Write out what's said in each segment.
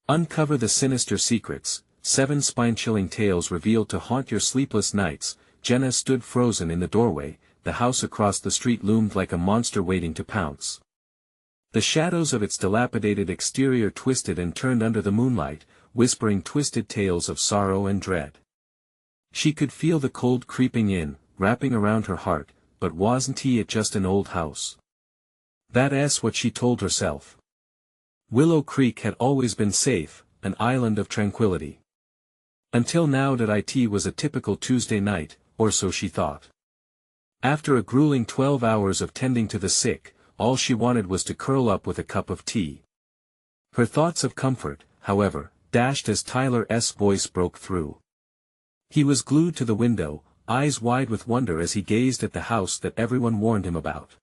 Uncover the sinister secrets, 7 spine-chilling tales revealed to haunt your sleepless nights. Jenna stood frozen in the doorway, the house across the street loomed like a monster waiting to pounce. The shadows of its dilapidated exterior twisted and turned under the moonlight, whispering twisted tales of sorrow and dread. She could feel the cold creeping in, wrapping around her heart, but wasn't it just an old house? That's what she told herself. Willow Creek had always been safe, an island of tranquility. Until now that it was a typical Tuesday night, or so she thought. After a grueling 12 hours of tending to the sick, all she wanted was to curl up with a cup of tea. Her thoughts of comfort, however, dashed as Tyler's voice broke through. He was glued to the window, eyes wide with wonder as he gazed at the house that everyone warned him about.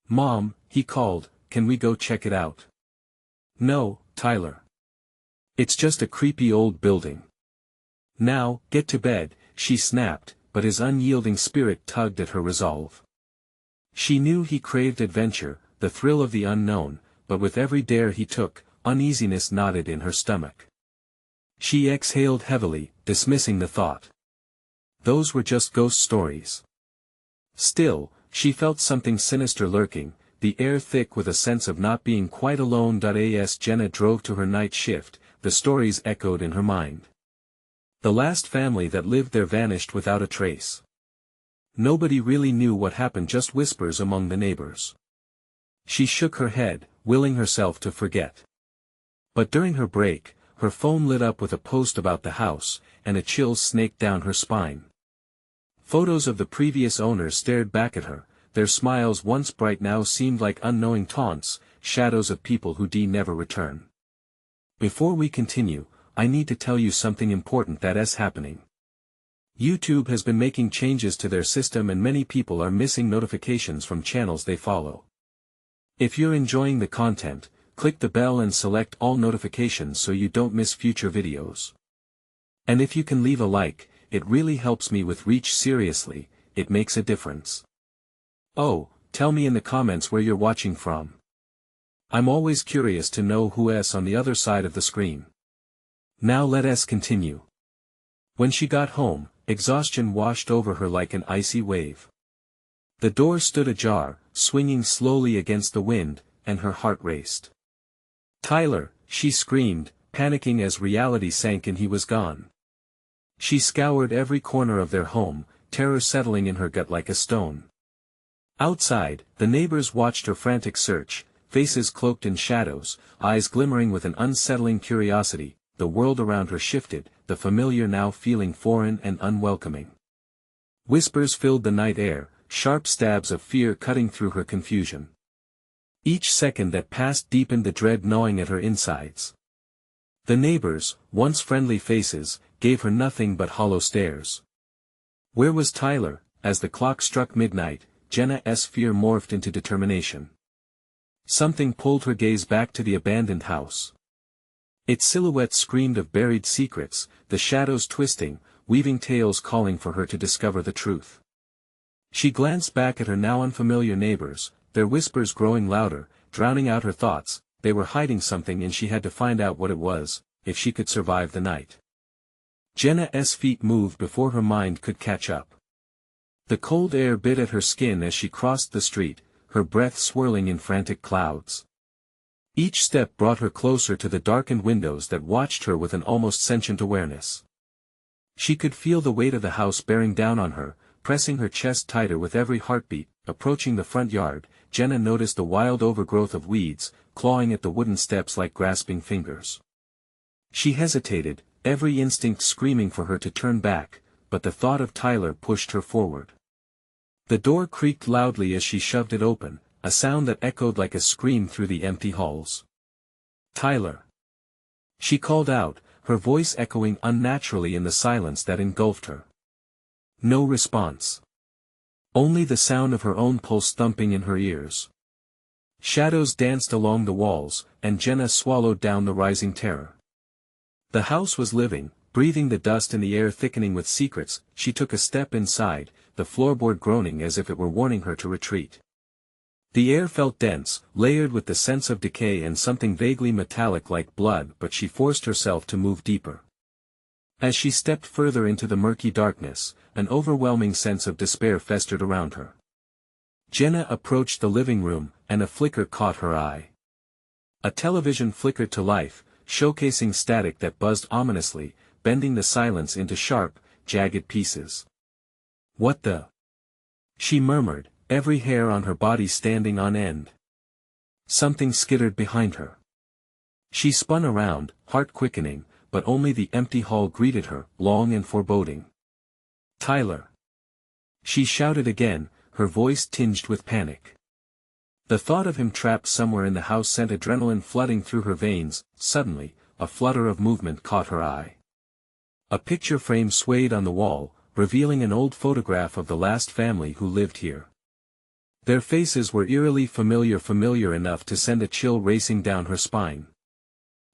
"Mom," he called, "can we go check it out?" "No, Tyler. It's just a creepy old building." "Now, get to bed," she snapped, but his unyielding spirit tugged at her resolve. She knew he craved adventure, the thrill of the unknown, but with every dare he took, uneasiness knotted in her stomach. She exhaled heavily, dismissing the thought. Those were just ghost stories. Still, she felt something sinister lurking, the air thick with a sense of not being quite alone. As Jenna drove to her night shift, the stories echoed in her mind. The last family that lived there vanished without a trace. Nobody really knew what happened, just whispers among the neighbors. She shook her head, willing herself to forget. But during her break, her phone lit up with a post about the house, and a chill snaked down her spine. Photos of the previous owners stared back at her, their smiles once bright now seemed like unknowing taunts, shadows of people who never return. Before we continue, I need to tell you something important that's happening. YouTube has been making changes to their system and many people are missing notifications from channels they follow. If you're enjoying the content, click the bell and select all notifications so you don't miss future videos. And if you can leave a like, it really helps me with reach. Seriously, it makes a difference. Oh, tell me in the comments where you're watching from. I'm always curious to know who's on the other side of the screen. Now let us continue. When she got home, exhaustion washed over her like an icy wave. The door stood ajar, swinging slowly against the wind, and her heart raced. "Tyler," she screamed, panicking as reality sank and he was gone. She scoured every corner of their home, terror settling in her gut like a stone. Outside, the neighbors watched her frantic search, faces cloaked in shadows, eyes glimmering with an unsettling curiosity. The world around her shifted, the familiar now feeling foreign and unwelcoming. Whispers filled the night air, sharp stabs of fear cutting through her confusion. Each second that passed deepened the dread gnawing at her insides. The neighbors, once friendly faces, gave her nothing but hollow stares. Where was Tyler? As the clock struck midnight, Jenna's fear morphed into determination. Something pulled her gaze back to the abandoned house. Its silhouette screamed of buried secrets, the shadows twisting, weaving tales calling for her to discover the truth. She glanced back at her now unfamiliar neighbors, their whispers growing louder, drowning out her thoughts. They were hiding something and she had to find out what it was, if she could survive the night. Jenna's feet moved before her mind could catch up. The cold air bit at her skin as she crossed the street, her breath swirling in frantic clouds. Each step brought her closer to the darkened windows that watched her with an almost sentient awareness. She could feel the weight of the house bearing down on her, pressing her chest tighter with every heartbeat. Approaching the front yard, Jenna noticed the wild overgrowth of weeds, clawing at the wooden steps like grasping fingers. She hesitated, every instinct screaming for her to turn back, but the thought of Tyler pushed her forward. The door creaked loudly as she shoved it open, a sound that echoed like a scream through the empty halls. "Tyler!" She called out, her voice echoing unnaturally in the silence that engulfed her. No response. Only the sound of her own pulse thumping in her ears. Shadows danced along the walls, and Jenna swallowed down the rising terror. The house was living, breathing the dust in the air thickening with secrets. She took a step inside, the floorboard groaning as if it were warning her to retreat. The air felt dense, layered with the sense of decay and something vaguely metallic like blood, but she forced herself to move deeper. As she stepped further into the murky darkness, an overwhelming sense of despair festered around her. Jenna approached the living room, and a flicker caught her eye. A television flickered to life, showcasing static that buzzed ominously, bending the silence into sharp, jagged pieces. "What the?" she murmured, every hair on her body standing on end. Something skittered behind her. She spun around, heart quickening, but only the empty hall greeted her, long and foreboding. "Tyler!" she shouted again, her voice tinged with panic. The thought of him trapped somewhere in the house sent adrenaline flooding through her veins. Suddenly, a flutter of movement caught her eye. A picture frame swayed on the wall, revealing an old photograph of the last family who lived here. Their faces were eerily familiar enough to send a chill racing down her spine.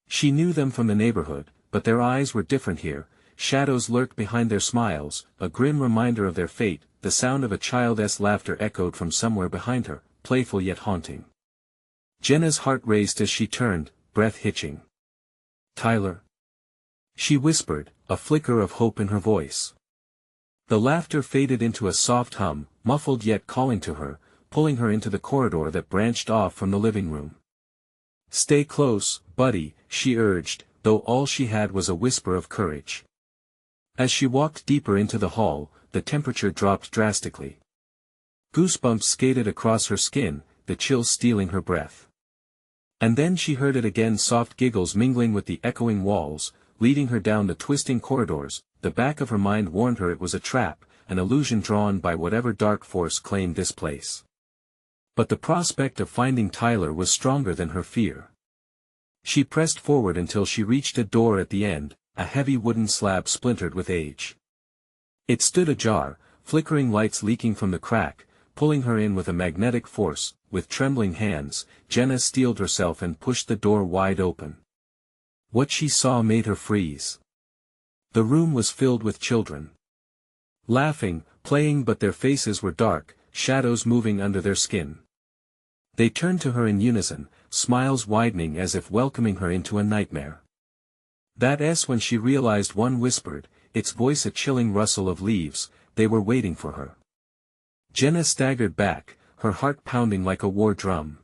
She knew them from the neighborhood, but their eyes were different here. Shadows lurked behind their smiles, a grim reminder of their fate. The sound of a child's laughter echoed from somewhere behind her, playful yet haunting. Jenna's heart raced as she turned, breath hitching. "Tyler?" she whispered, a flicker of hope in her voice. The laughter faded into a soft hum, muffled yet calling to her, pulling her into the corridor that branched off from the living room. "Stay close, buddy," she urged, though all she had was a whisper of courage. As she walked deeper into the hall, the temperature dropped drastically. Goosebumps skated across her skin, the chill stealing her breath. And then she heard it again, soft giggles mingling with the echoing walls, leading her down the twisting corridors. The back of her mind warned her it was a trap, an illusion drawn by whatever dark force claimed this place. But the prospect of finding Tyler was stronger than her fear. She pressed forward until she reached a door at the end, a heavy wooden slab splintered with age. It stood ajar, flickering lights leaking from the crack, pulling her in with a magnetic force. With trembling hands, Jenna steeled herself and pushed the door wide open. What she saw made her freeze. The room was filled with children. Laughing, playing, but their faces were dark, shadows moving under their skin. They turned to her in unison, smiles widening as if welcoming her into a nightmare. That's when she realized one whispered, its voice a chilling rustle of leaves, they were waiting for her. Jenna staggered back, her heart pounding like a war drum.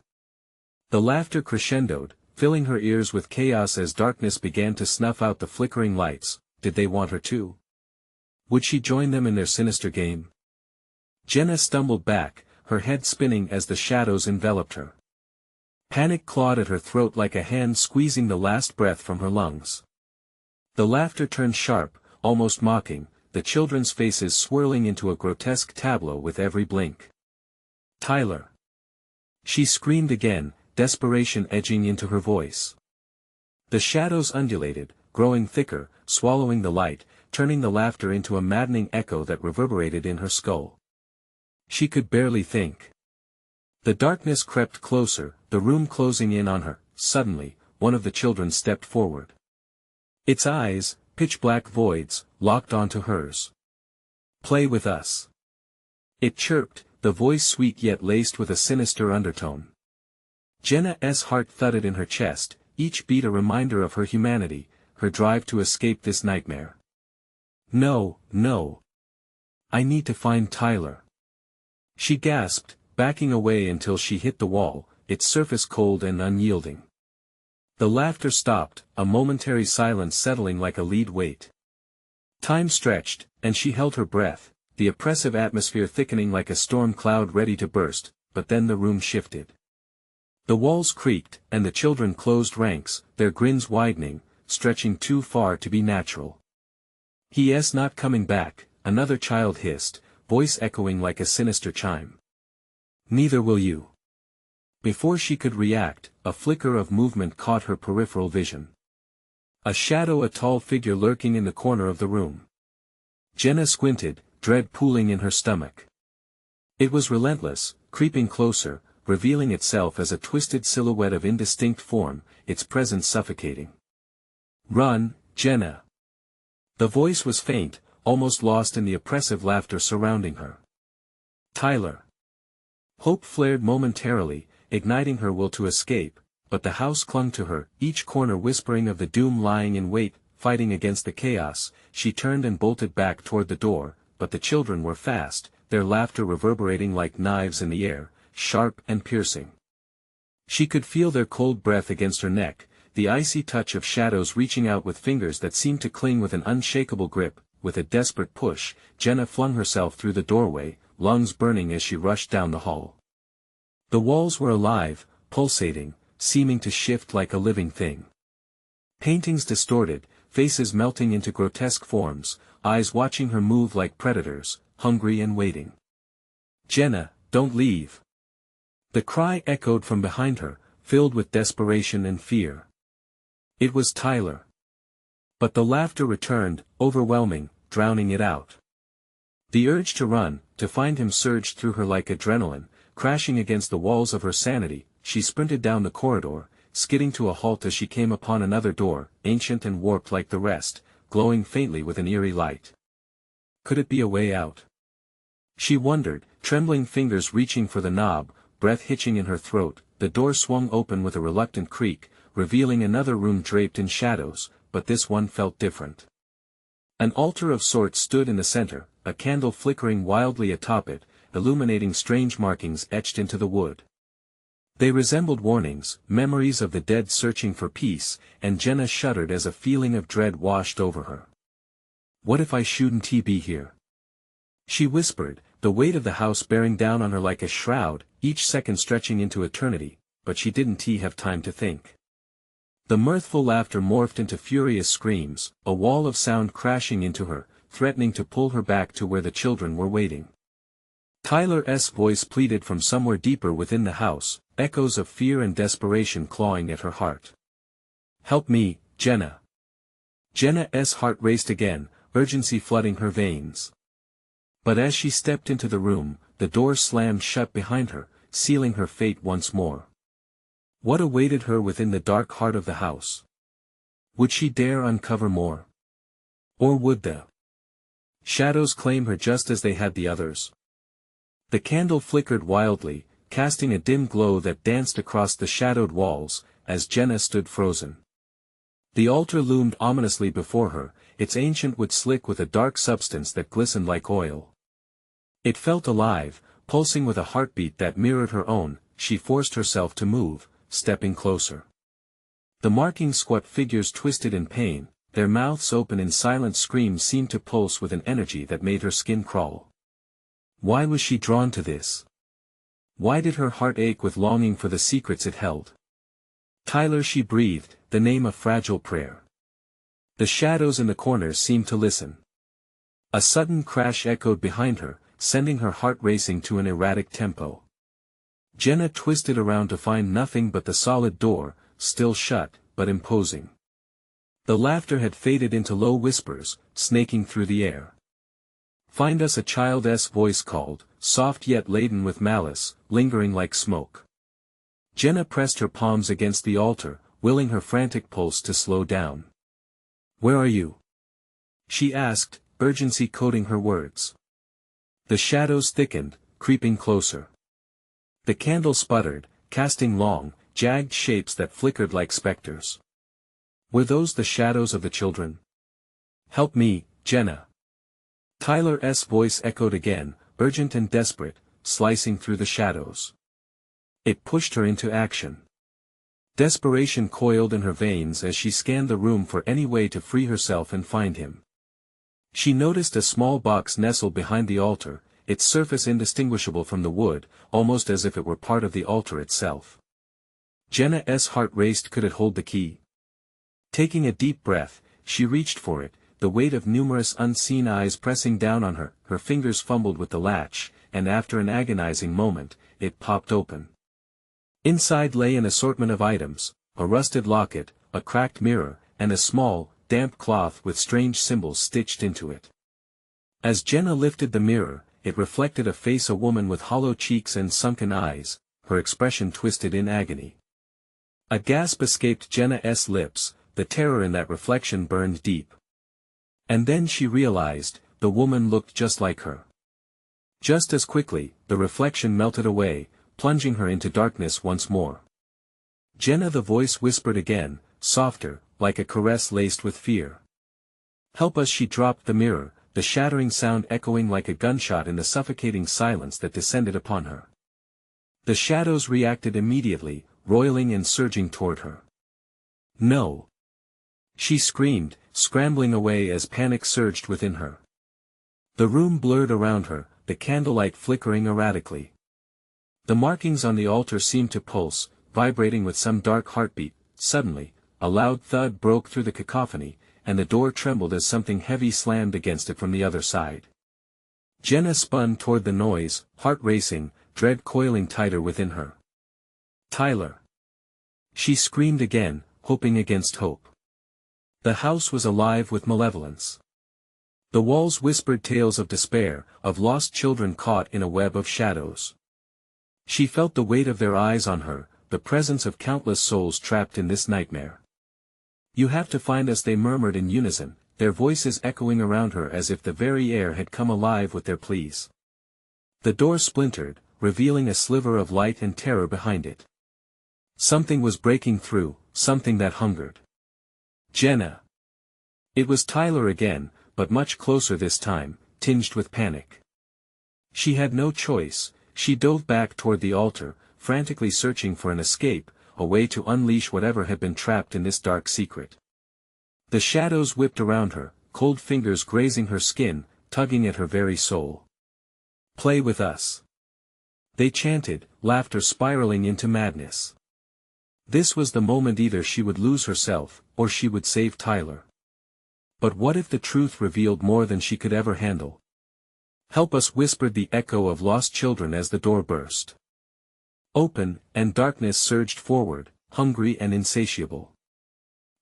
The laughter crescendoed, filling her ears with chaos as darkness began to snuff out the flickering lights. Did they want her to? Would she join them in their sinister game? Jenna stumbled back, her head spinning as the shadows enveloped her. Panic clawed at her throat like a hand squeezing the last breath from her lungs. The laughter turned sharp, almost mocking, the children's faces swirling into a grotesque tableau with every blink. "Tyler!" she screamed again, desperation edging into her voice. The shadows undulated, growing thicker, swallowing the light, turning the laughter into a maddening echo that reverberated in her skull. She could barely think. The darkness crept closer, the room closing in on her. Suddenly, one of the children stepped forward. Its eyes, pitch-black voids, locked onto hers. "Play with us," it chirped, the voice sweet yet laced with a sinister undertone. Jenna's heart thudded in her chest, each beat a reminder of her humanity, her drive to escape this nightmare. "No, no. I need to find Tyler," she gasped, backing away until she hit the wall, its surface cold and unyielding. The laughter stopped, a momentary silence settling like a lead weight. Time stretched, and she held her breath, the oppressive atmosphere thickening like a storm cloud ready to burst, but then the room shifted. The walls creaked, and the children closed ranks, their grins widening, stretching too far to be natural. "He's not coming back," another child hissed, voice echoing like a sinister chime. "Neither will you." Before she could react, a flicker of movement caught her peripheral vision. A shadow, a tall figure lurking in the corner of the room. Jenna squinted, dread pooling in her stomach. It was relentless, creeping closer, revealing itself as a twisted silhouette of indistinct form, its presence suffocating. "Run, Jenna!" The voice was faint, almost lost in the oppressive laughter surrounding her. "Tyler!" Hope flared momentarily, igniting her will to escape, but the house clung to her, each corner whispering of the doom lying in wait, fighting against the chaos. She turned and bolted back toward the door, but the children were fast, their laughter reverberating like knives in the air, sharp and piercing. She could feel their cold breath against her neck, the icy touch of shadows reaching out with fingers that seemed to cling with an unshakable grip. With a desperate push, Jenna flung herself through the doorway, lungs burning as she rushed down the hall. The walls were alive, pulsating, seeming to shift like a living thing. Paintings distorted, faces melting into grotesque forms, eyes watching her move like predators, hungry and waiting. "Jenna, don't leave!" The cry echoed from behind her, filled with desperation and fear. It was Tyler. But the laughter returned, overwhelming, drowning it out. The urge to run, to find him surged through her like adrenaline, crashing against the walls of her sanity. She sprinted down the corridor, skidding to a halt as she came upon another door, ancient and warped like the rest, glowing faintly with an eerie light. Could it be a way out? She wondered, trembling fingers reaching for the knob, breath hitching in her throat. The door swung open with a reluctant creak, revealing another room draped in shadows, but this one felt different. An altar of sorts stood in the center, a candle flickering wildly atop it, illuminating strange markings etched into the wood. They resembled warnings, memories of the dead searching for peace, and Jenna shuddered as a feeling of dread washed over her. "What if I shouldn't be here?" she whispered, the weight of the house bearing down on her like a shroud, each second stretching into eternity, but she didn't have time to think. The mirthful laughter morphed into furious screams, a wall of sound crashing into her, threatening to pull her back to where the children were waiting. Tyler's voice pleaded from somewhere deeper within the house, echoes of fear and desperation clawing at her heart. "Help me, Jenna." Jenna's heart raced again, urgency flooding her veins. But as she stepped into the room, the door slammed shut behind her, sealing her fate once more. What awaited her within the dark heart of the house? Would she dare uncover more? Or would the shadows claim her just as they had the others? The candle flickered wildly, casting a dim glow that danced across the shadowed walls, as Jenna stood frozen. The altar loomed ominously before her, its ancient wood slick with a dark substance that glistened like oil. It felt alive, pulsing with a heartbeat that mirrored her own. She forced herself to move, stepping closer. The marking squat figures twisted in pain, their mouths open in silent screams seemed to pulse with an energy that made her skin crawl. Why was she drawn to this? Why did her heart ache with longing for the secrets it held? "Tyler," she breathed, the name a fragile prayer. The shadows in the corners seemed to listen. A sudden crash echoed behind her, sending her heart racing to an erratic tempo. Jenna twisted around to find nothing but the solid door, still shut, but imposing. The laughter had faded into low whispers, snaking through the air. "Find us," a child's voice called, soft yet laden with malice, lingering like smoke. Jenna pressed her palms against the altar, willing her frantic pulse to slow down. "Where are you?" she asked, urgency coating her words. The shadows thickened, creeping closer. The candle sputtered, casting long, jagged shapes that flickered like specters. Were those the shadows of the children? "Help me, Jenna." Tyler's voice echoed again, urgent and desperate, slicing through the shadows. It pushed her into action. Desperation coiled in her veins as she scanned the room for any way to free herself and find him. She noticed a small box nestled behind the altar, its surface indistinguishable from the wood, almost as if it were part of the altar itself. Jenna's heart raced. Could it hold the key? Taking a deep breath, she reached for it, the weight of numerous unseen eyes pressing down on her. Her fingers fumbled with the latch, and after an agonizing moment, it popped open. Inside lay an assortment of items, a rusted locket, a cracked mirror, and a small, damp cloth with strange symbols stitched into it. As Jenna lifted the mirror, it reflected a face, a woman with hollow cheeks and sunken eyes, her expression twisted in agony. A gasp escaped Jenna's lips, the terror in that reflection burned deep. And then she realized, the woman looked just like her. Just as quickly, the reflection melted away, plunging her into darkness once more. "Jenna," the voice whispered again, softer, like a caress laced with fear. "Help us." She dropped the mirror, the shattering sound echoing like a gunshot in the suffocating silence that descended upon her. The shadows reacted immediately, roiling and surging toward her. "No!" she screamed, scrambling away as panic surged within her. The room blurred around her, the candlelight flickering erratically. The markings on the altar seemed to pulse, vibrating with some dark heartbeat. Suddenly, a loud thud broke through the cacophony, and the door trembled as something heavy slammed against it from the other side. Jenna spun toward the noise, heart racing, dread coiling tighter within her. "Tyler!" she screamed again, hoping against hope. The house was alive with malevolence. The walls whispered tales of despair, of lost children caught in a web of shadows. She felt the weight of their eyes on her, the presence of countless souls trapped in this nightmare. "You have to find us," they murmured in unison, their voices echoing around her as if the very air had come alive with their pleas. The door splintered, revealing a sliver of light and terror behind it. Something was breaking through, something that hungered. "Jenna!" It was Tyler again, but much closer this time, tinged with panic. She had no choice. She dove back toward the altar, frantically searching for an escape, a way to unleash whatever had been trapped in this dark secret. The shadows whipped around her, cold fingers grazing her skin, tugging at her very soul. "Play with us!" they chanted, laughter spiraling into madness. This was the moment either she would lose herself, or she would save Tyler. But what if the truth revealed more than she could ever handle? "Help us," whispered the echo of lost children as the door burst open, and darkness surged forward, hungry and insatiable.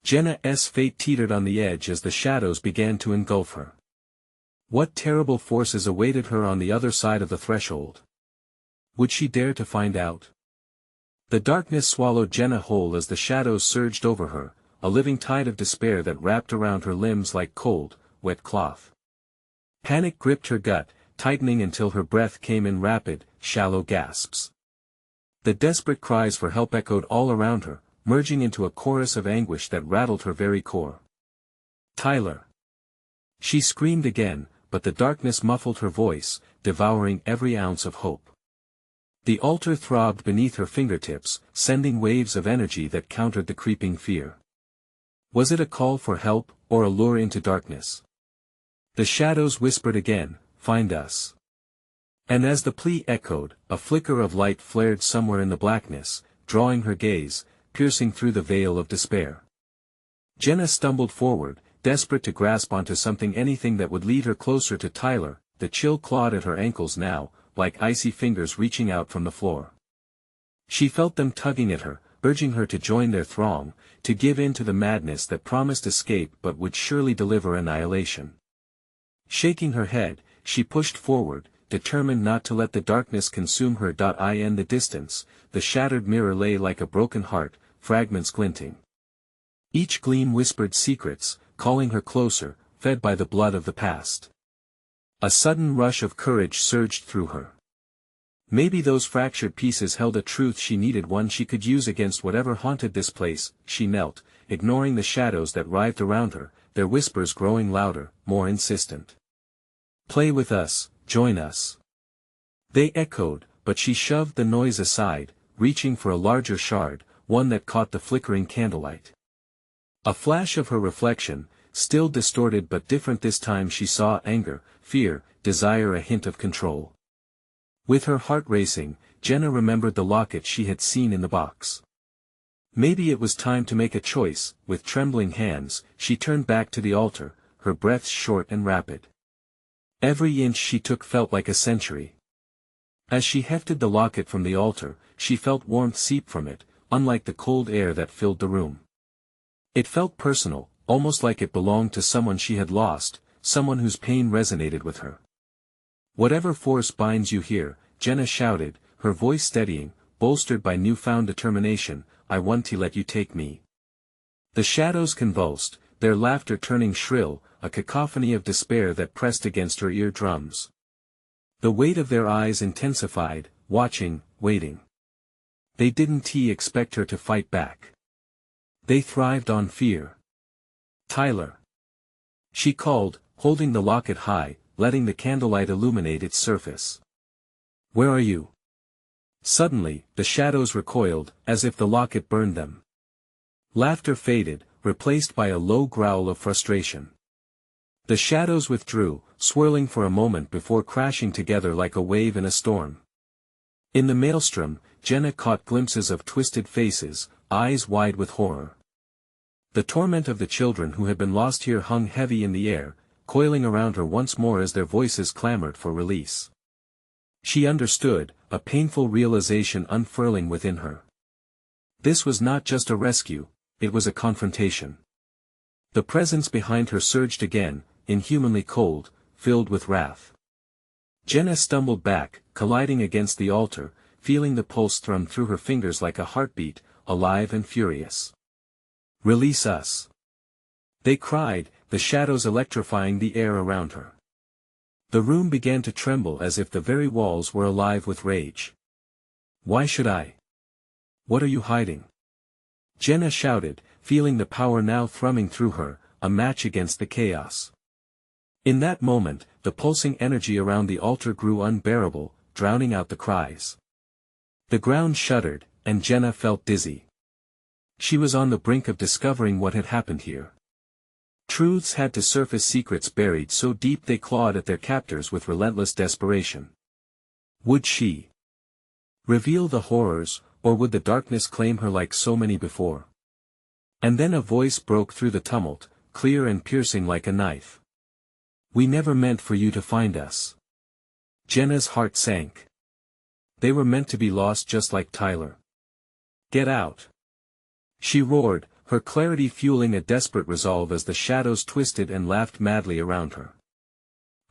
Jenna's fate teetered on the edge as the shadows began to engulf her. What terrible forces awaited her on the other side of the threshold? Would she dare to find out? The darkness swallowed Jenna whole as the shadows surged over her, a living tide of despair that wrapped around her limbs like cold, wet cloth. Panic gripped her gut, tightening until her breath came in rapid, shallow gasps. The desperate cries for help echoed all around her, merging into a chorus of anguish that rattled her very core. "Tyler!" she screamed again, but the darkness muffled her voice, devouring every ounce of hope. The altar throbbed beneath her fingertips, sending waves of energy that countered the creeping fear. Was it a call for help, or a lure into darkness? The shadows whispered again, "Find us." And as the plea echoed, a flicker of light flared somewhere in the blackness, drawing her gaze, piercing through the veil of despair. Jenna stumbled forward, desperate to grasp onto anything that would lead her closer to Tyler. The chill clawed at her ankles now, like icy fingers reaching out from the floor. She felt them tugging at her, urging her to join their throng, to give in to the madness that promised escape but would surely deliver annihilation. Shaking her head, she pushed forward, determined not to let the darkness consume her. In the distance, the shattered mirror lay like a broken heart, fragments glinting. Each gleam whispered secrets, calling her closer, fed by the blood of the past. A sudden rush of courage surged through her. Maybe those fractured pieces held a truth she needed, one she could use against whatever haunted this place. She knelt, ignoring the shadows that writhed around her, their whispers growing louder, more insistent. "Play with us, join us." They echoed, but she shoved the noise aside, reaching for a larger shard, one that caught the flickering candlelight. A flash of her reflection, still distorted but different this time. She saw anger, fear, desire, a hint of control. With her heart racing, Jenna remembered the locket she had seen in the box. Maybe it was time to make a choice. With trembling hands, she turned back to the altar, her breath short and rapid. Every inch she took felt like a century. As she hefted the locket from the altar, she felt warmth seep from it, unlike the cold air that filled the room. It felt personal, almost like it belonged to someone she had lost, someone whose pain resonated with her. "Whatever force binds you here," Jenna shouted, her voice steadying, bolstered by newfound determination, "I want to let you take me." The shadows convulsed, their laughter turning shrill, a cacophony of despair that pressed against her eardrums. The weight of their eyes intensified, watching, waiting. They didn't expect her to fight back. They thrived on fear. "Tyler!" she called, holding the locket high, letting the candlelight illuminate its surface. "Where are you?" Suddenly, the shadows recoiled, as if the locket burned them. Laughter faded, replaced by a low growl of frustration. The shadows withdrew, swirling for a moment before crashing together like a wave in a storm. In the maelstrom, Jenna caught glimpses of twisted faces, eyes wide with horror. The torment of the children who had been lost here hung heavy in the air, coiling around her once more as their voices clamored for release. She understood, a painful realization unfurling within her. This was not just a rescue, it was a confrontation. The presence behind her surged again, inhumanly cold, filled with wrath. Jenna stumbled back, colliding against the altar, feeling the pulse thrum through her fingers like a heartbeat, alive and furious. "Release us!" they cried, the shadows electrifying the air around her. The room began to tremble as if the very walls were alive with rage. "Why should I? What are you hiding?" Jenna shouted, feeling the power now thrumming through her, a match against the chaos. In that moment, the pulsing energy around the altar grew unbearable, drowning out the cries. The ground shuddered, and Jenna felt dizzy. She was on the brink of discovering what had happened here. Truths had to surface, secrets buried so deep they clawed at their captors with relentless desperation. Would she reveal the horrors, or would the darkness claim her like so many before? And then a voice broke through the tumult, clear and piercing like a knife. "We never meant for you to find us." Jenna's heart sank. They were meant to be lost just like Tyler. "Get out!" she roared, her clarity fueling a desperate resolve as the shadows twisted and laughed madly around her.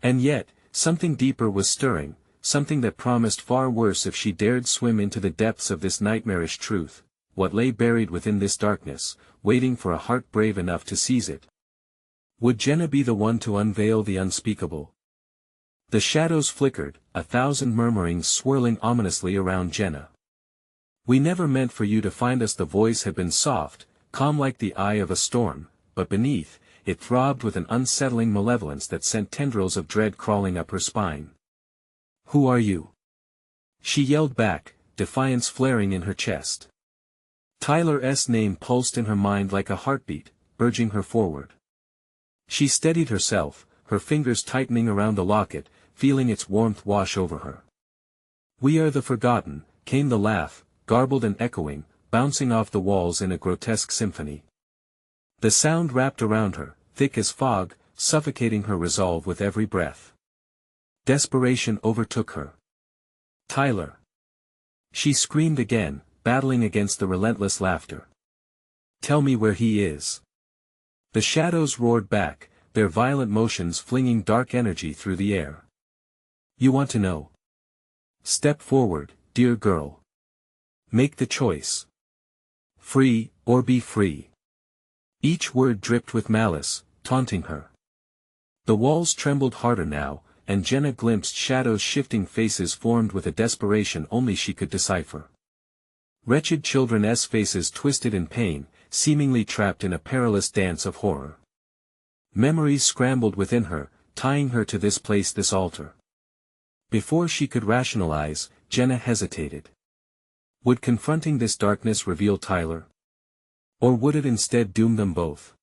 And yet, something deeper was stirring, something that promised far worse if she dared swim into the depths of this nightmarish truth, what lay buried within this darkness, waiting for a heart brave enough to seize it. Would Jenna be the one to unveil the unspeakable? The shadows flickered, a thousand murmurings swirling ominously around Jenna. "We never meant for you to find us." The voice had been soft, calm like the eye of a storm, but beneath, it throbbed with an unsettling malevolence that sent tendrils of dread crawling up her spine. "Who are you?" she yelled back, defiance flaring in her chest. Tyler's name pulsed in her mind like a heartbeat, urging her forward. She steadied herself, her fingers tightening around the locket, feeling its warmth wash over her. "We are the forgotten," came the laugh, garbled and echoing, bouncing off the walls in a grotesque symphony. The sound wrapped around her, thick as fog, suffocating her resolve with every breath. Desperation overtook her. "Tyler!" she screamed again, battling against the relentless laughter. "Tell me where he is." The shadows roared back, their violent motions flinging dark energy through the air. "You want to know? Step forward, dear girl. Make the choice. Free, or be free." Each word dripped with malice, taunting her. The walls trembled harder now, and Jenna glimpsed shadows, shifting faces formed with a desperation only she could decipher. Wretched children's faces twisted in pain, seemingly trapped in a perilous dance of horror. Memories scrambled within her, tying her to this place, this altar. Before she could rationalize, Jenna hesitated. Would confronting this darkness reveal Tyler? Or would it instead doom them both?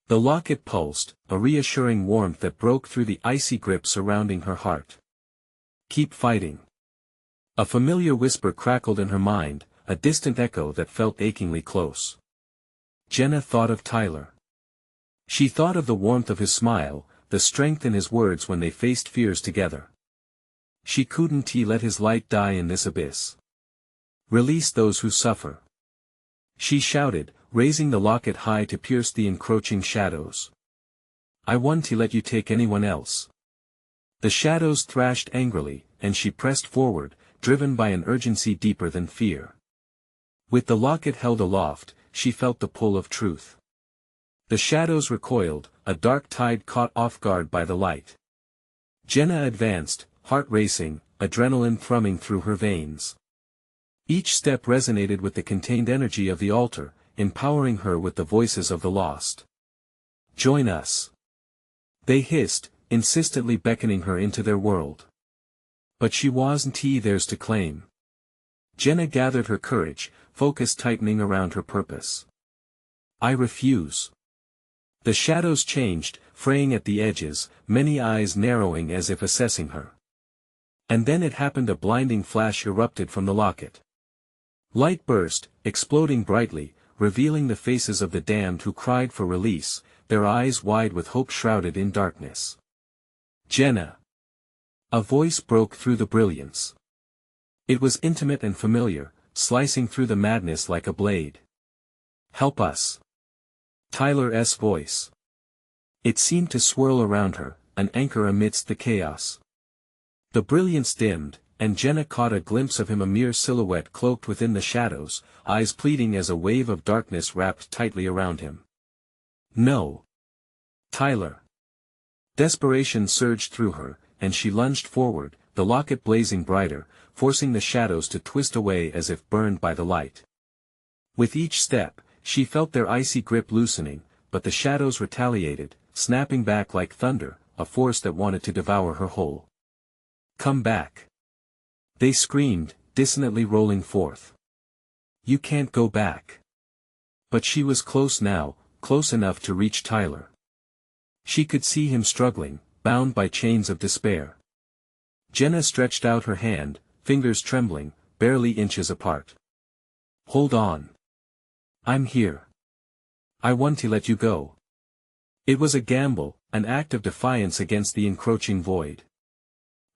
The locket pulsed, a reassuring warmth that broke through the icy grip surrounding her heart. "Keep fighting." A familiar whisper crackled in her mind, a distant echo that felt achingly close. Jenna thought of Tyler. She thought of the warmth of his smile, the strength in his words when they faced fears together. She couldn't let his light die in this abyss. "Release those who suffer," she shouted, raising the locket high to pierce the encroaching shadows. "I won't let you take anyone else." The shadows thrashed angrily, and she pressed forward, driven by an urgency deeper than fear. With the locket held aloft, she felt the pull of truth. The shadows recoiled, a dark tide caught off guard by the light. Jenna advanced, heart racing, adrenaline thrumming through her veins. Each step resonated with the contained energy of the altar, empowering her with the voices of the lost. "Join us," they hissed, insistently beckoning her into their world. But she wasn't theirs to claim. Jenna gathered her courage, focus tightening around her purpose. "I refuse." The shadows changed, fraying at the edges, many eyes narrowing as if assessing her. And then it happened, a blinding flash erupted from the locket. Light burst, exploding brightly, revealing the faces of the damned who cried for release, their eyes wide with hope shrouded in darkness. "Jenna!" A voice broke through the brilliance. It was intimate and familiar, slicing through the madness like a blade. "Help us!" Tyler's voice. It seemed to swirl around her, an anchor amidst the chaos. The brilliance dimmed, and Jenna caught a glimpse of him, a mere silhouette cloaked within the shadows, eyes pleading as a wave of darkness wrapped tightly around him. "No! Tyler!" Desperation surged through her, and she lunged forward, the locket blazing brighter, forcing the shadows to twist away as if burned by the light. With each step, she felt their icy grip loosening, but the shadows retaliated, snapping back like thunder, a force that wanted to devour her whole. "Come back!" they screamed, dissonantly rolling forth. "You can't go back." But she was close now, close enough to reach Tyler. She could see him struggling, bound by chains of despair. Jenna stretched out her hand, fingers trembling, barely inches apart. "Hold on. I'm here. I want to let you go." It was a gamble, an act of defiance against the encroaching void.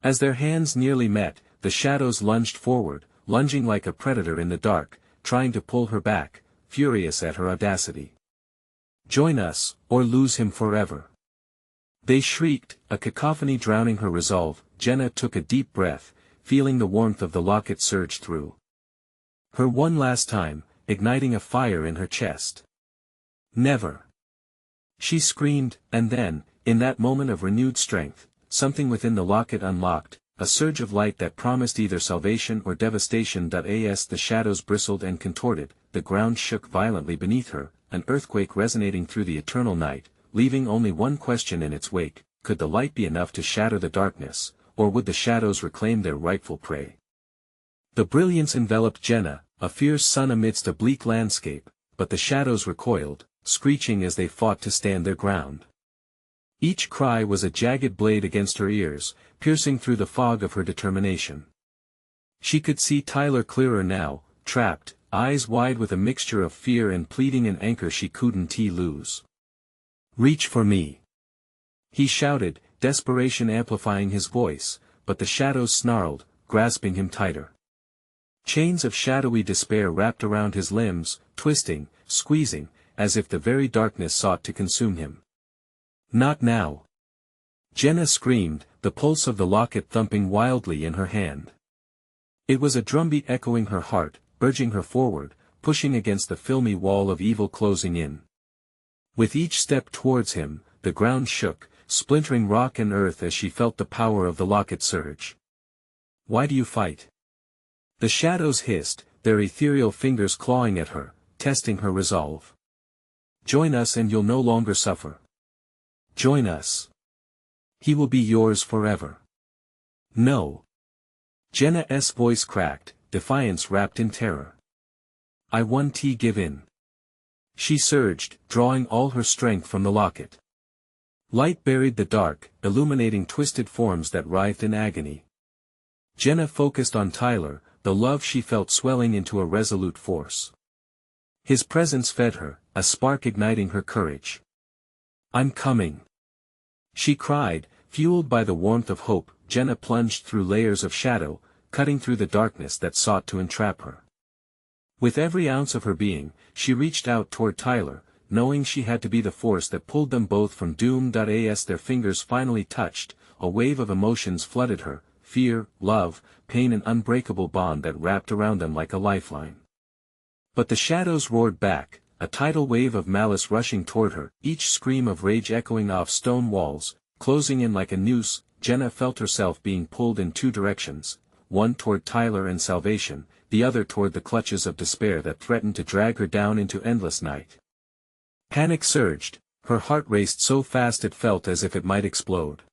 As their hands nearly met, the shadows lunged forward, lunging like a predator in the dark, trying to pull her back, furious at her audacity. "Join us, or lose him forever." They shrieked, a cacophony drowning her resolve. Jenna took a deep breath, feeling the warmth of the locket surge through her one last time, igniting a fire in her chest. "Never!" she screamed, and then, in that moment of renewed strength, something within the locket unlocked, a surge of light that promised either salvation or devastation. As the shadows bristled and contorted, the ground shook violently beneath her, an earthquake resonating through the eternal night, leaving only one question in its wake: could the light be enough to shatter the darkness, or would the shadows reclaim their rightful prey? The brilliance enveloped Jenna, a fierce sun amidst a bleak landscape, but the shadows recoiled, screeching as they fought to stand their ground. Each cry was a jagged blade against her ears, piercing through the fog of her determination. She could see Tyler clearer now, trapped, eyes wide with a mixture of fear and pleading, an anchor she couldn't lose. "Reach for me!" he shouted, desperation amplifying his voice, but the shadows snarled, grasping him tighter. Chains of shadowy despair wrapped around his limbs, twisting, squeezing, as if the very darkness sought to consume him. "Not now!" Jenna screamed, the pulse of the locket thumping wildly in her hand. It was a drumbeat echoing her heart, urging her forward, pushing against the filmy wall of evil closing in. With each step towards him, the ground shook, splintering rock and earth as she felt the power of the locket surge. "Why do you fight?" The shadows hissed, their ethereal fingers clawing at her, testing her resolve. "Join us and you'll no longer suffer. Join us. He will be yours forever." "No." Jenna's voice cracked, defiance wrapped in terror. "I won't give in." She surged, drawing all her strength from the locket. Light buried the dark, illuminating twisted forms that writhed in agony. Jenna focused on Tyler, the love she felt swelling into a resolute force. His presence fed her, a spark igniting her courage. "I'm coming!" she cried, fueled by the warmth of hope. Jenna plunged through layers of shadow, cutting through the darkness that sought to entrap her. With every ounce of her being, she reached out toward Tyler, knowing she had to be the force that pulled them both from doom. As their fingers finally touched, a wave of emotions flooded her: fear, love, pain, an unbreakable bond that wrapped around them like a lifeline. But the shadows roared back, a tidal wave of malice rushing toward her, each scream of rage echoing off stone walls, closing in like a noose. Jenna felt herself being pulled in two directions, one toward Tyler and salvation, the other toward the clutches of despair that threatened to drag her down into endless night. Panic surged, her heart raced so fast it felt as if it might explode.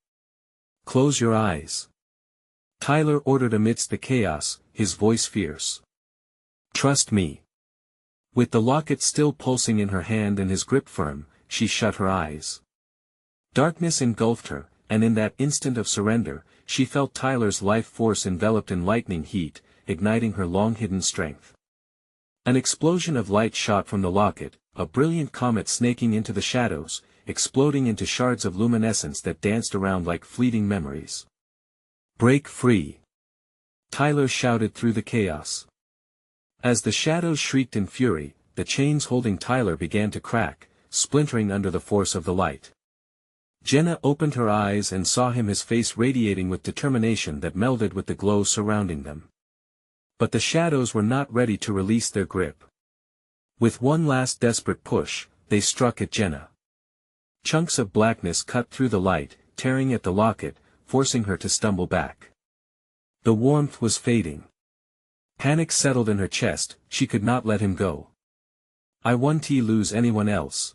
"Close your eyes," Tyler ordered amidst the chaos, his voice fierce. "Trust me." With the locket still pulsing in her hand and his grip firm, she shut her eyes. Darkness engulfed her, and in that instant of surrender, she felt Tyler's life force enveloped in lightning heat, igniting her long-hidden strength. An explosion of light shot from the locket, a brilliant comet snaking into the shadows, exploding into shards of luminescence that danced around like fleeting memories. "Break free!" Tyler shouted through the chaos. As the shadows shrieked in fury, the chains holding Tyler began to crack, splintering under the force of the light. Jenna opened her eyes and saw him, his face radiating with determination that melded with the glow surrounding them. But the shadows were not ready to release their grip. With one last desperate push, they struck at Jenna. Chunks of blackness cut through the light, tearing at the locket, forcing her to stumble back. The warmth was fading. Panic settled in her chest, she could not let him go. "I won't lose anyone else,"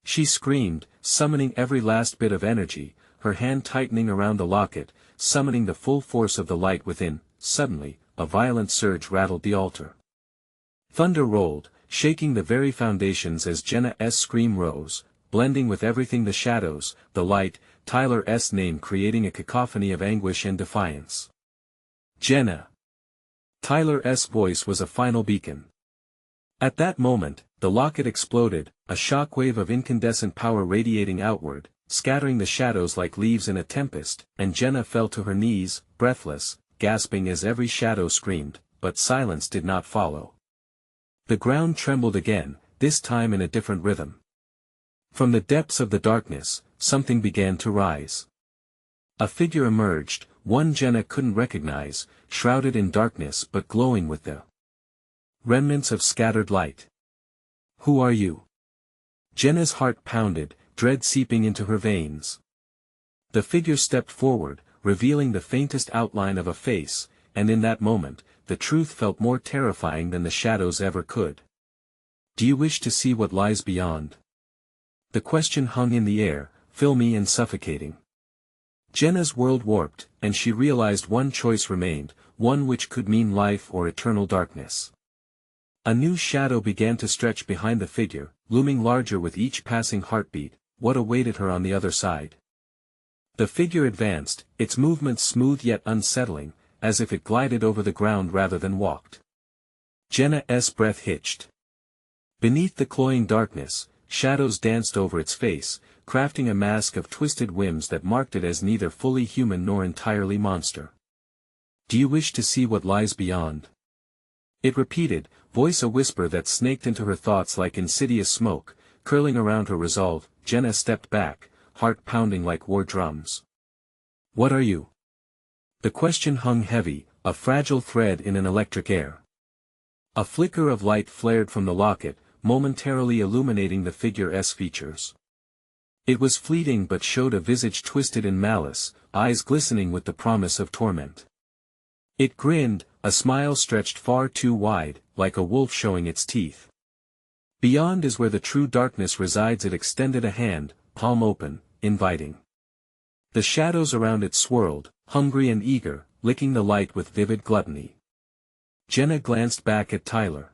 she screamed, summoning every last bit of energy, her hand tightening around the locket, summoning the full force of the light within. Suddenly, a violent surge rattled the altar. Thunder rolled, shaking the very foundations as Jenna's scream rose, blending with everything, the shadows, the light, Tyler's name creating a cacophony of anguish and defiance. "Jenna!" Tyler's voice was a final beacon. At that moment, the locket exploded, a shockwave of incandescent power radiating outward, scattering the shadows like leaves in a tempest, and Jenna fell to her knees, breathless, gasping as every shadow screamed, but silence did not follow. The ground trembled again, this time in a different rhythm. From the depths of the darkness, something began to rise. A figure emerged, one Jenna couldn't recognize, shrouded in darkness but glowing with the remnants of scattered light. "Who are you?" Jenna's heart pounded, dread seeping into her veins. The figure stepped forward, revealing the faintest outline of a face, and in that moment, the truth felt more terrifying than the shadows ever could. "Do you wish to see what lies beyond?" The question hung in the air, filmy and suffocating. Jenna's world warped, and she realized one choice remained, one which could mean life or eternal darkness. A new shadow began to stretch behind the figure, looming larger with each passing heartbeat. What awaited her on the other side? The figure advanced, its movements smooth yet unsettling, as if it glided over the ground rather than walked. Jenna's breath hitched. Beneath the cloying darkness, shadows danced over its face, crafting a mask of twisted whims that marked it as neither fully human nor entirely monster. "Do you wish to see what lies beyond?" It repeated, voice a whisper that snaked into her thoughts like insidious smoke, curling around her resolve. Jenna stepped back, heart pounding like war drums. "What are you?" The question hung heavy, a fragile thread in an electric air. A flicker of light flared from the locket, momentarily illuminating the figure's features. It was fleeting but showed a visage twisted in malice, eyes glistening with the promise of torment. It grinned, a smile stretched far too wide, like a wolf showing its teeth. "Beyond is where the true darkness resides." It extended a hand, palm open, inviting. The shadows around it swirled, hungry and eager, licking the light with vivid gluttony. Jenna glanced back at Tyler.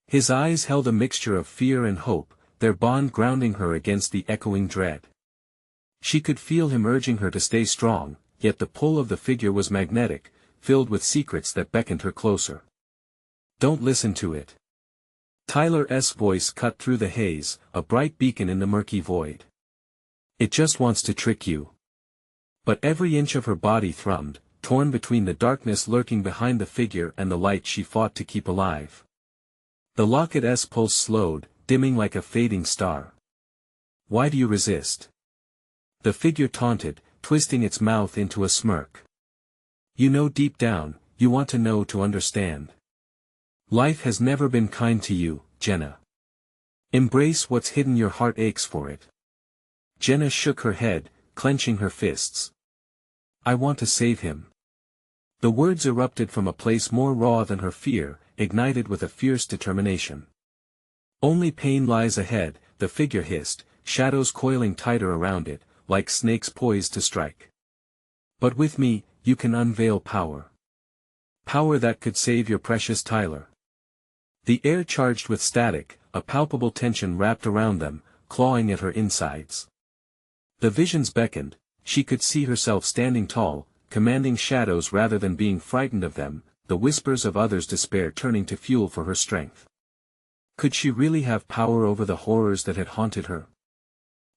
His eyes held a mixture of fear and hope, their bond grounding her against the echoing dread. She could feel him urging her to stay strong, yet the pull of the figure was magnetic, filled with secrets that beckoned her closer. "Don't listen to it." Tyler's voice cut through the haze, a bright beacon in the murky void. "It just wants to trick you." But every inch of her body thrummed, torn between the darkness lurking behind the figure and the light she fought to keep alive. The locket's pulse slowed, dimming like a fading star. "Why do you resist?" The figure taunted, twisting its mouth into a smirk. "You know deep down, you want to know to understand. Life has never been kind to you, Jenna. Embrace what's hidden, your heart aches for it." Jenna shook her head, clenching her fists. I want to save him. The words erupted from a place more raw than her fear, ignited with a fierce determination. Only pain lies ahead, the figure hissed, shadows coiling tighter around it, like snakes poised to strike. But with me, you can unveil power. Power that could save your precious Tyler. The air charged with static, a palpable tension wrapped around them, clawing at her insides. The visions beckoned, she could see herself standing tall, commanding shadows rather than being frightened of them, the whispers of others' despair turning to fuel for her strength. Could she really have power over the horrors that had haunted her?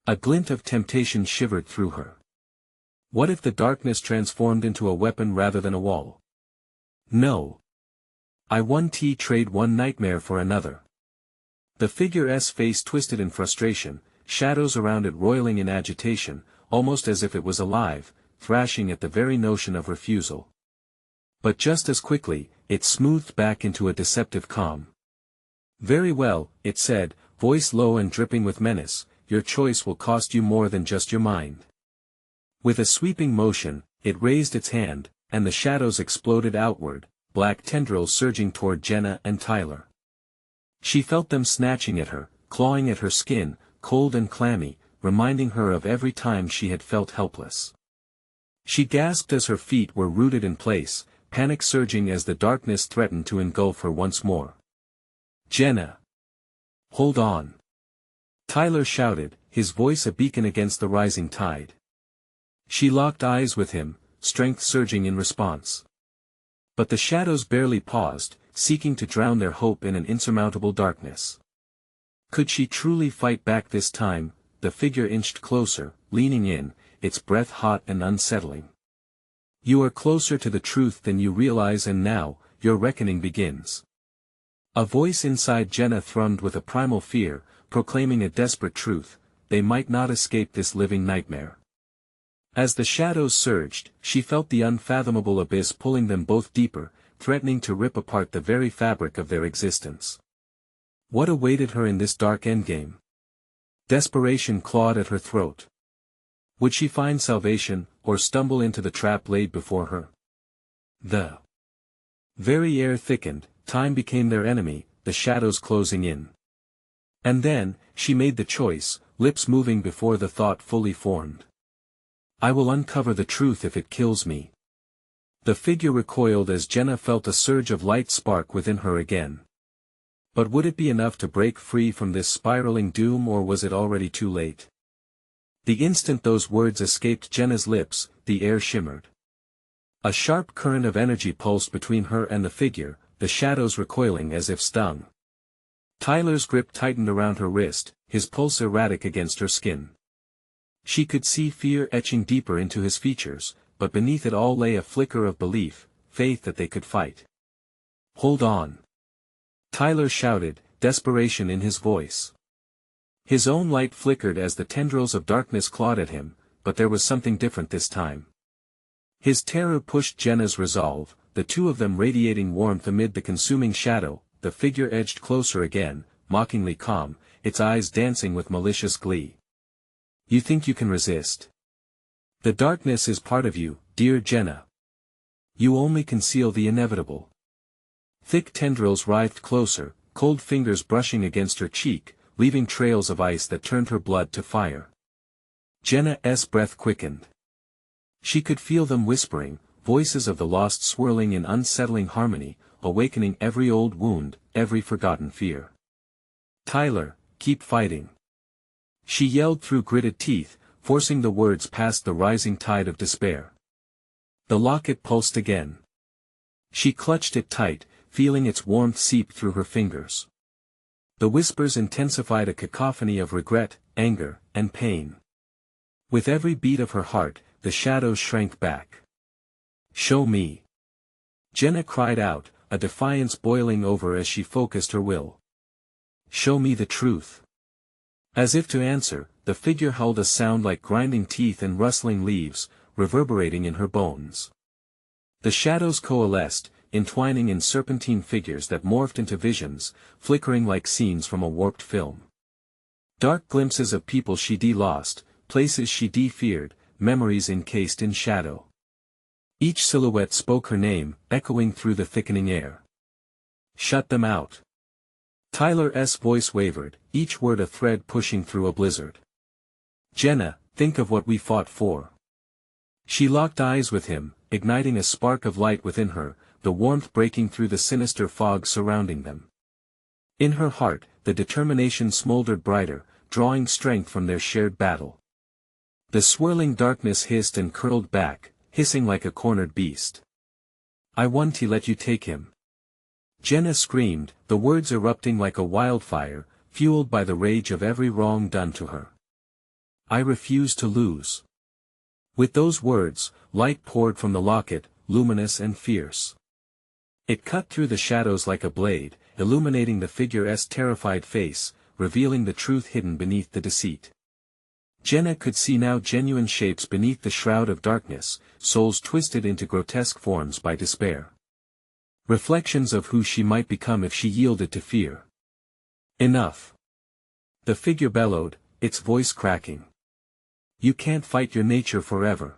A glint of temptation shivered through her. What if the darkness transformed into a weapon rather than a wall? No. I won't trade one nightmare for another. The figure's face twisted in frustration, shadows around it roiling in agitation, almost as if it was alive, thrashing at the very notion of refusal. But just as quickly, it smoothed back into a deceptive calm. Very well, it said, voice low and dripping with menace, your choice will cost you more than just your mind. With a sweeping motion, it raised its hand, and the shadows exploded outward, black tendrils surging toward Jenna and Tyler. She felt them snatching at her, clawing at her skin, cold and clammy, reminding her of every time she had felt helpless. She gasped as her feet were rooted in place, panic surging as the darkness threatened to engulf her once more. Jenna! Hold on! Tyler shouted, his voice a beacon against the rising tide. She locked eyes with him, strength surging in response. But the shadows barely paused, seeking to drown their hope in an insurmountable darkness. Could she truly fight back this time? The figure inched closer, leaning in, its breath hot and unsettling. You are closer to the truth than you realize, and now, your reckoning begins. A voice inside Jenna thrummed with a primal fear, proclaiming a desperate truth: they might not escape this living nightmare. As the shadows surged, she felt the unfathomable abyss pulling them both deeper, threatening to rip apart the very fabric of their existence. What awaited her in this dark endgame? Desperation clawed at her throat. Would she find salvation, or stumble into the trap laid before her? The very air thickened, time became their enemy, the shadows closing in. And then, she made the choice, lips moving before the thought fully formed. I will uncover the truth if it kills me. The figure recoiled as Jenna felt a surge of light spark within her again. But would it be enough to break free from this spiraling doom, or was it already too late? The instant those words escaped Jenna's lips, the air shimmered. A sharp current of energy pulsed between her and the figure, the shadows recoiling as if stung. Tyler's grip tightened around her wrist, his pulse erratic against her skin. She could see fear etching deeper into his features, but beneath it all lay a flicker of belief, faith that they could fight. Hold on! Tyler shouted, desperation in his voice. His own light flickered as the tendrils of darkness clawed at him, but there was something different this time. His terror pushed Jenna's resolve, the two of them radiating warmth amid the consuming shadow. The figure edged closer again, mockingly calm, its eyes dancing with malicious glee. You think you can resist? The darkness is part of you, dear Jenna. You only conceal the inevitable. Thick tendrils writhed closer, cold fingers brushing against her cheek, leaving trails of ice that turned her blood to fire. Jenna's breath quickened. She could feel them whispering, voices of the lost swirling in unsettling harmony, awakening every old wound, every forgotten fear. Tyler, keep fighting. She yelled through gritted teeth, forcing the words past the rising tide of despair. The locket pulsed again. She clutched it tight, feeling its warmth seep through her fingers. The whispers intensified a cacophony of regret, anger, and pain. With every beat of her heart, the shadows shrank back. Show me! Jenna cried out, a defiance boiling over as she focused her will. Show me the truth. As if to answer, the figure held a sound like grinding teeth and rustling leaves, reverberating in her bones. The shadows coalesced, entwining in serpentine figures that morphed into visions, flickering like scenes from a warped film. Dark glimpses of people she lost, places she feared, memories encased in shadow. Each silhouette spoke her name, echoing through the thickening air. Shut them out. Tyler's voice wavered, each word a thread pushing through a blizzard. Jenna, think of what we fought for. She locked eyes with him, igniting a spark of light within her, the warmth breaking through the sinister fog surrounding them. In her heart, the determination smoldered brighter, drawing strength from their shared battle. The swirling darkness hissed and curled back, hissing like a cornered beast. I want to let you take him. Jenna screamed, the words erupting like a wildfire, fueled by the rage of every wrong done to her. I refuse to lose. With those words, light poured from the locket, luminous and fierce. It cut through the shadows like a blade, illuminating the figure's terrified face, revealing the truth hidden beneath the deceit. Jenna could see now genuine shapes beneath the shroud of darkness, souls twisted into grotesque forms by despair. Reflections of who she might become if she yielded to fear. Enough. The figure bellowed, its voice cracking. You can't fight your nature forever.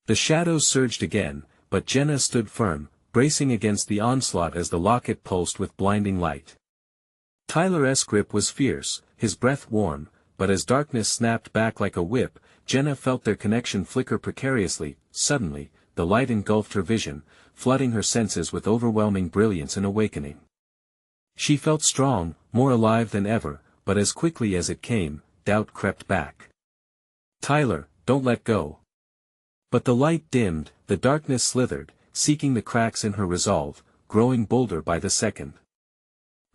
The shadows surged again, but Jenna stood firm, bracing against the onslaught as the locket pulsed with blinding light. Tyler's grip was fierce, his breath warm, but as darkness snapped back like a whip, Jenna felt their connection flicker precariously. Suddenly, the light engulfed her vision, flooding her senses with overwhelming brilliance and awakening. She felt strong, more alive than ever, but as quickly as it came, doubt crept back. Tyler, don't let go. But the light dimmed, the darkness slithered, seeking the cracks in her resolve, growing bolder by the second.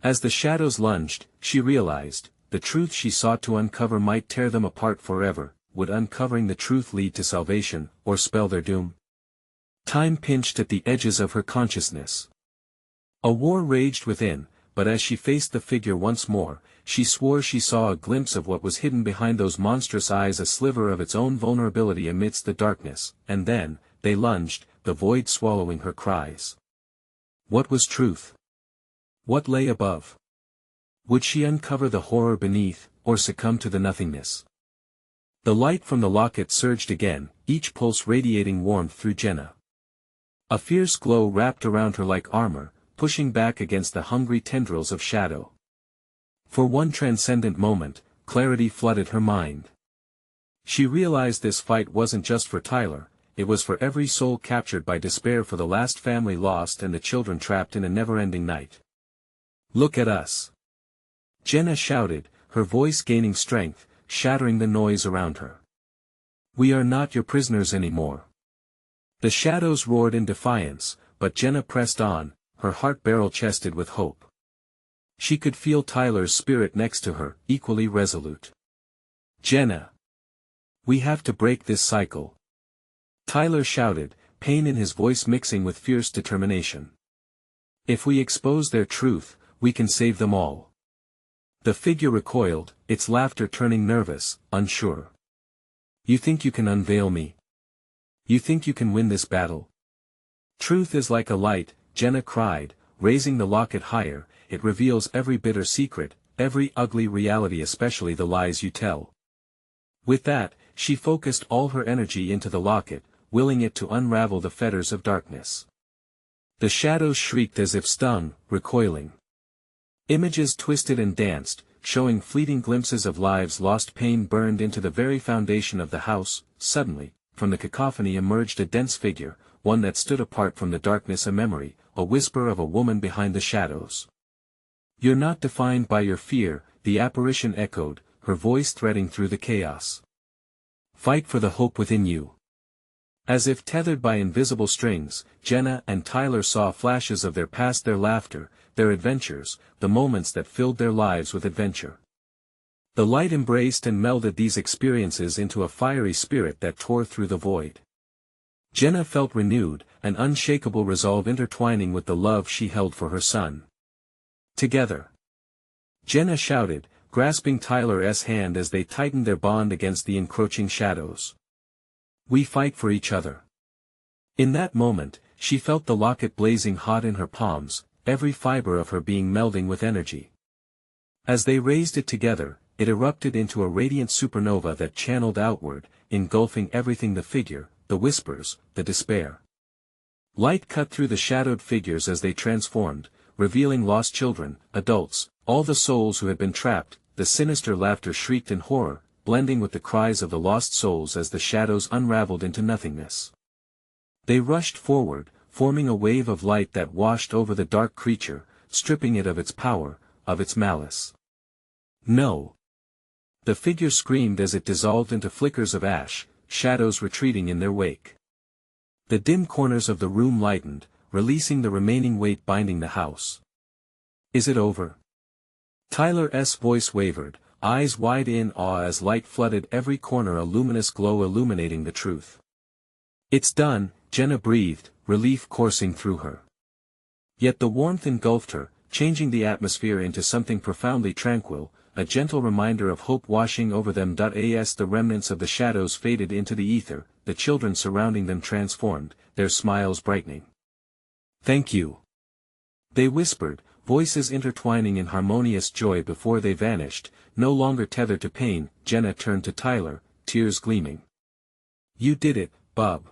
As the shadows lunged, she realized, the truth she sought to uncover might tear them apart forever. Would uncovering the truth lead to salvation, or spell their doom? Time pinched at the edges of her consciousness. A war raged within, but as she faced the figure once more, she swore she saw a glimpse of what was hidden behind those monstrous eyes, a sliver of its own vulnerability amidst the darkness, and then, they lunged, the void swallowing her cries. What was truth? What lay above? Would she uncover the horror beneath, or succumb to the nothingness? The light from the locket surged again, each pulse radiating warmth through Jenna. A fierce glow wrapped around her like armor, pushing back against the hungry tendrils of shadow. For one transcendent moment, clarity flooded her mind. She realized this fight wasn't just for Tyler, it was for every soul captured by despair, for the last family lost and the children trapped in a never-ending night. Look at us! Jenna shouted, her voice gaining strength, shattering the noise around her. We are not your prisoners anymore. The shadows roared in defiance, but Jenna pressed on, her heart barrel-chested with hope. She could feel Tyler's spirit next to her, equally resolute. Jenna! We have to break this cycle. Tyler shouted, pain in his voice mixing with fierce determination. If we expose their truth, we can save them all. The figure recoiled, its laughter turning nervous, unsure. You think you can unveil me? You think you can win this battle? Truth is like a light, Jenna cried, raising the locket higher. It reveals every bitter secret, every ugly reality, especially the lies you tell. With that, she focused all her energy into the locket, willing it to unravel the fetters of darkness. The shadows shrieked as if stung, recoiling. Images twisted and danced, showing fleeting glimpses of lives lost. Pain burned into the very foundation of the house. Suddenly, from the cacophony emerged a dense figure, one that stood apart from the darkness, a memory, a whisper of a woman behind the shadows. You're not defined by your fear, the apparition echoed, her voice threading through the chaos. Fight for the hope within you. As if tethered by invisible strings, Jenna and Tyler saw flashes of their past, their laughter, their adventures, the moments that filled their lives with adventure. The light embraced and melded these experiences into a fiery spirit that tore through the void. Jenna felt renewed, an unshakable resolve intertwining with the love she held for her son. Together. Jenna shouted, grasping Tyler's hand as they tightened their bond against the encroaching shadows. We fight for each other. In that moment, she felt the locket blazing hot in her palms, every fiber of her being melding with energy. As they raised it together, it erupted into a radiant supernova that channeled outward, engulfing everything: the figure, the whispers, the despair. Light cut through the shadowed figures as they transformed, revealing lost children, adults, all the souls who had been trapped. The sinister laughter shrieked in horror, blending with the cries of the lost souls as the shadows unraveled into nothingness. They rushed forward, forming a wave of light that washed over the dark creature, stripping it of its power, of its malice. No! The figure screamed as it dissolved into flickers of ash, shadows retreating in their wake. The dim corners of the room lightened, releasing the remaining weight binding the house. Is it over? Tyler's voice wavered, eyes wide in awe as light flooded every corner, a luminous glow illuminating the truth. It's done, Jenna breathed, relief coursing through her. Yet the warmth engulfed her, changing the atmosphere into something profoundly tranquil, a gentle reminder of hope washing over them. As the remnants of the shadows faded into the ether, the children surrounding them transformed, their smiles brightening. Thank you. They whispered, voices intertwining in harmonious joy before they vanished, no longer tethered to pain. Jenna turned to Tyler, tears gleaming. You did it, Bub.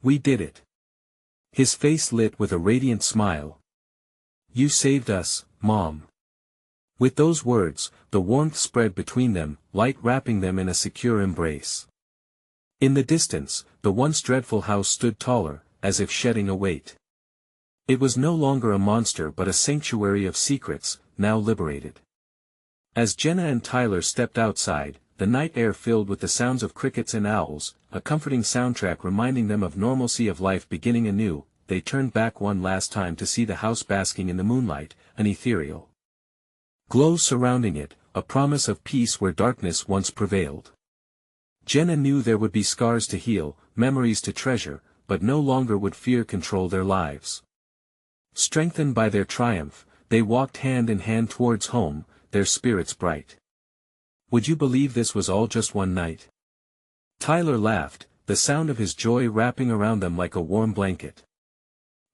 We did it. His face lit with a radiant smile. You saved us, Mom. With those words, the warmth spread between them, light wrapping them in a secure embrace. In the distance, the once dreadful house stood taller, as if shedding a weight. It was no longer a monster but a sanctuary of secrets, now liberated. As Jenna and Tyler stepped outside, the night air filled with the sounds of crickets and owls, a comforting soundtrack reminding them of normalcy of life beginning anew. They turned back one last time to see the house basking in the moonlight, an ethereal glow surrounding it, a promise of peace where darkness once prevailed. Jenna knew there would be scars to heal, memories to treasure, but no longer would fear control their lives. Strengthened by their triumph, they walked hand in hand towards home, their spirits bright. Would you believe this was all just one night? Tyler laughed, the sound of his joy wrapping around them like a warm blanket.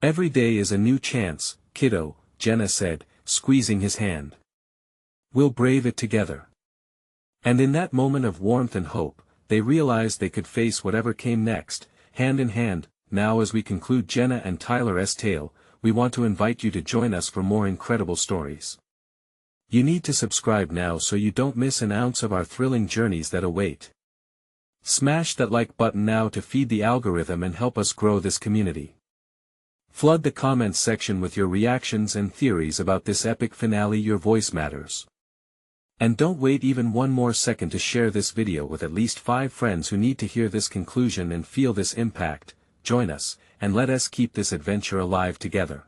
Every day is a new chance, kiddo, Jenna said, squeezing his hand. We'll brave it together. And in that moment of warmth and hope, they realized they could face whatever came next, hand in hand. Now as we conclude Jenna and Tyler's tale, we want to invite you to join us for more incredible stories. You need to subscribe now so you don't miss an ounce of our thrilling journeys that await. Smash that like button now to feed the algorithm and help us grow this community. Flood the comments section with your reactions and theories about this epic finale. Your voice matters. And don't wait even one more second to share this video with at least 5 friends who need to hear this conclusion and feel this impact. Join us, and let us keep this adventure alive together.